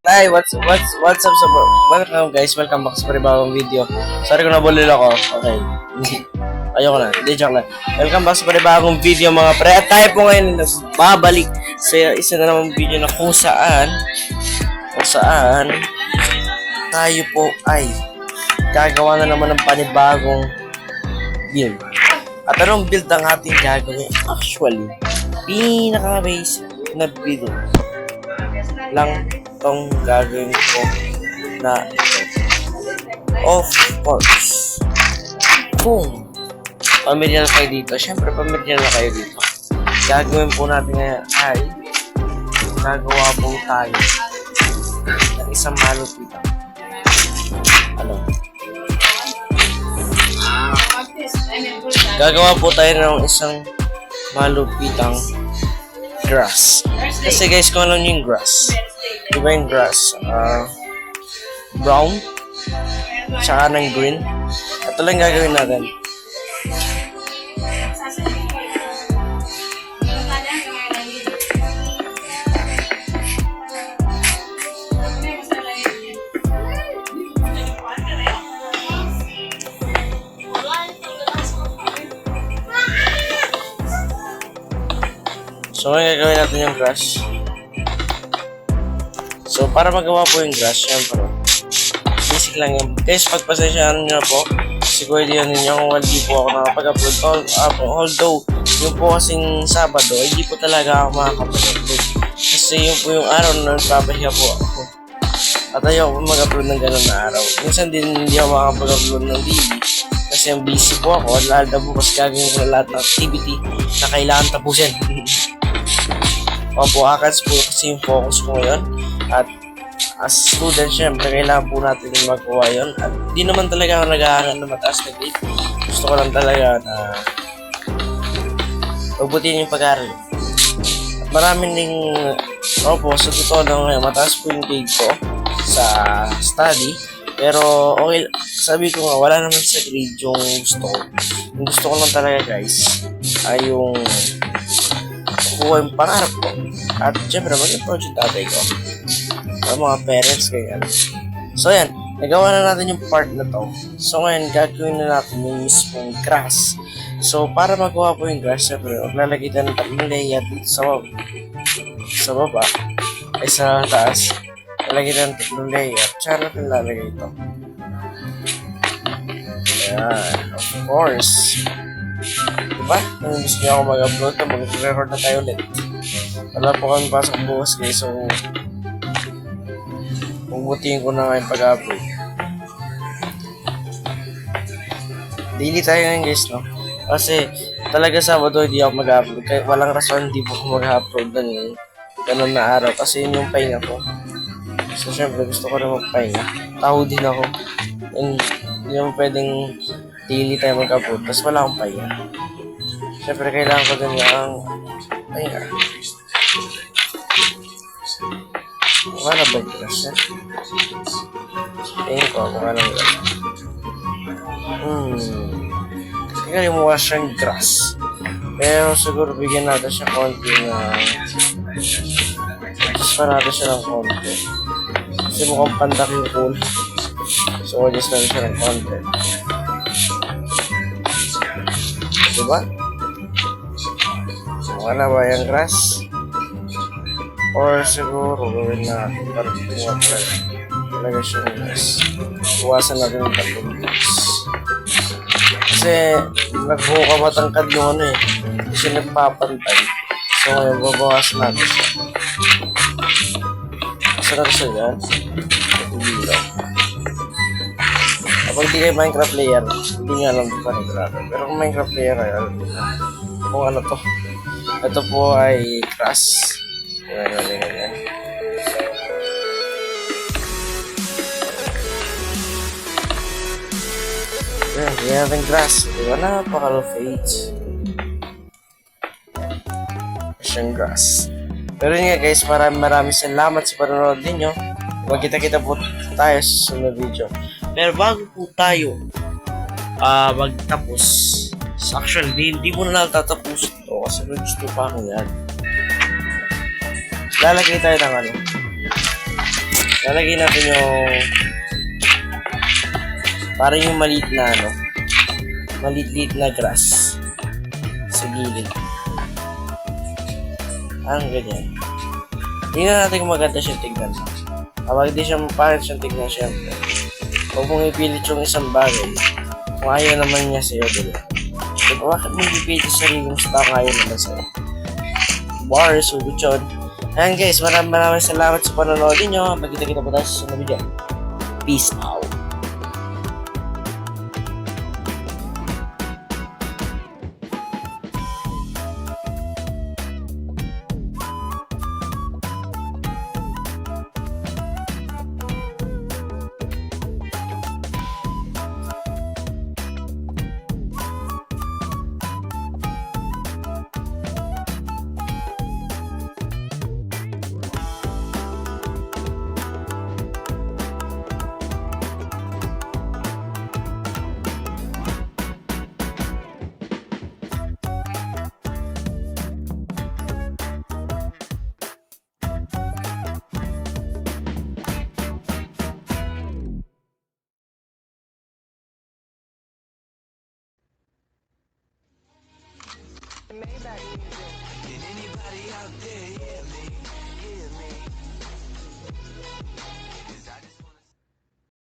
Hi, what's up sa welcome guys, welcome back sa panibagong video. Sorry kung nabulil ako. Okay. Ayoko na. Hindi, joke lang. Welcome back sa panibagong video mga pre. At tayo po ngayon babalik sa isa na namang video na kung saan tayo po ay gagawa na naman ng panibagong build. At anong build ang ating gagawin? Actually, pinaka-basic na build lang itong gagawin ko na of course kung pamilyar kayo dito, syempre pamilyar na kayo dito, gagawin po natin ngayon ay gagawa po tayo ng isang malupitan. Gagawa po tayo ng isang malupitang grass. Kasi guys, kung alam nyo yung grass, diba yung grass? Brown, tsaka ng green. Ito lang gagawin natin. So, ngayon gagawin natin yung grass. So, para magawa po yung grass, syempre, basic lang yung, guys, pagpasensyahan nyo po, siguro yun ninyo kung hindi po ako nakapag-upload. Although, yung po kasing Sabado, hindi po talaga ako makakapag-upload. Kasi yun po yung araw na nagpapahiya po ako. At ayaw ko mag-upload ng ganun na araw. Minsan din hindi ako makakapag-upload ng daily. Kasi yung busy po ako, lahat na bukas gagawin ko na lahat ng activity na kailangan tapusin. Po akats po kasi yung focus ko ngayon. At as student, syempre, kailangan po natin yung magawa yun. At di naman talaga ako nag-aaral na mataas na grade. Gusto ko lang talaga na pagbutihin yung pag-aaral. At maraming ding sa totoo lang ngayon, mataas po yung grade ko sa study. Pero okay, sabi ko nga, wala naman sa grade yung gusto ko. Yung gusto ko lang talaga guys ay yung kuha yung pangarap ko. At syempre, mag-approach yung tatay ko. Mga parents, ganyan. So yan, nagawa na natin yung part na to. So ngayon, gagawin na natin yung mismong grass. So para magawa po yung grass, syempre, maglalagay tayo ng tatlong layer dito sa baba, ay sa taas. Lalagay tayo ng tatlong layer. Tsaka natin lalagay ito. Ayan, of course. Diba? Kung gusto nyo ako mag-upload na, mag-record na tayo ulit. Wala po kami pasok bukas guys, so bubutihin ko na ngayon pag-upload. Daily tayo ngayon guys, no? Kasi talaga Sabado hindi ako mag-upload. Kaya walang rason hindi po ako mag-upload ng ganun na araw. Kasi yun yung pahinga ko. So syempre gusto ko na magpahinga. Tao din ako. Hindi naman pwedeng daily tayo mag-upload. Tapos wala akong pahinga. Syempre kailangan ko din yung pahinga. Mukha na ba yung grass yan? Tingin ko, mukha lang grass. Tingnan yung mukha siyang grass. Pero siguro bigyan natin siya konti na adjust pa natin siya ng konti. Kasi mukhang pandak yung kulay. So adjust natin siya ng konti. Diba? Mukha na ba yung grass? Or siguro gawin natin para kumuha talaga siya ng gas. Buwasan natin yung tatlong gas. Kasi nagbuka matangkad yung ano eh. Kasi nagpapantay. So ngayon babawasan natin siya. Kasi natin siya yan. Ibilaw. Kapag di kayo Minecraft player, hindi nga alam pa ni Grado. Pero kung Minecraft player ay alam nila kung ano to. Ito po ay grass. Yan. Yan natin grass. Diba na? Napaka-fades. Siyang grass. Pero yun nga guys, maraming salamat sa panonood ninyo. Magkita-kita po tayo sa sunod video. Pero bago po tayo magtapos, actually, hindi mo na natatapos ito kasi gusto pa ako yan. Lalagay tayo ng ano. lalagay natin yung parang yung maliit na maliit na grass sa gilid. Ang ganyan. Tingnan natin kung maganda siyang tignan. Kapag di siya pangit siyang tignan, syempre huwag mong ipilit yung isang bagay kung ayaw naman niya sa'yo, diba? Diba, bakit mong ipilit sa sarili mo sa taong ayaw naman sa'yo? Bars, hugot yun. Ayan guys, maraming salamat sa panonood ninyo. Magkita-kita po tayo sa sunod video. Peace out. Maybach music. Can anybody out there hear me?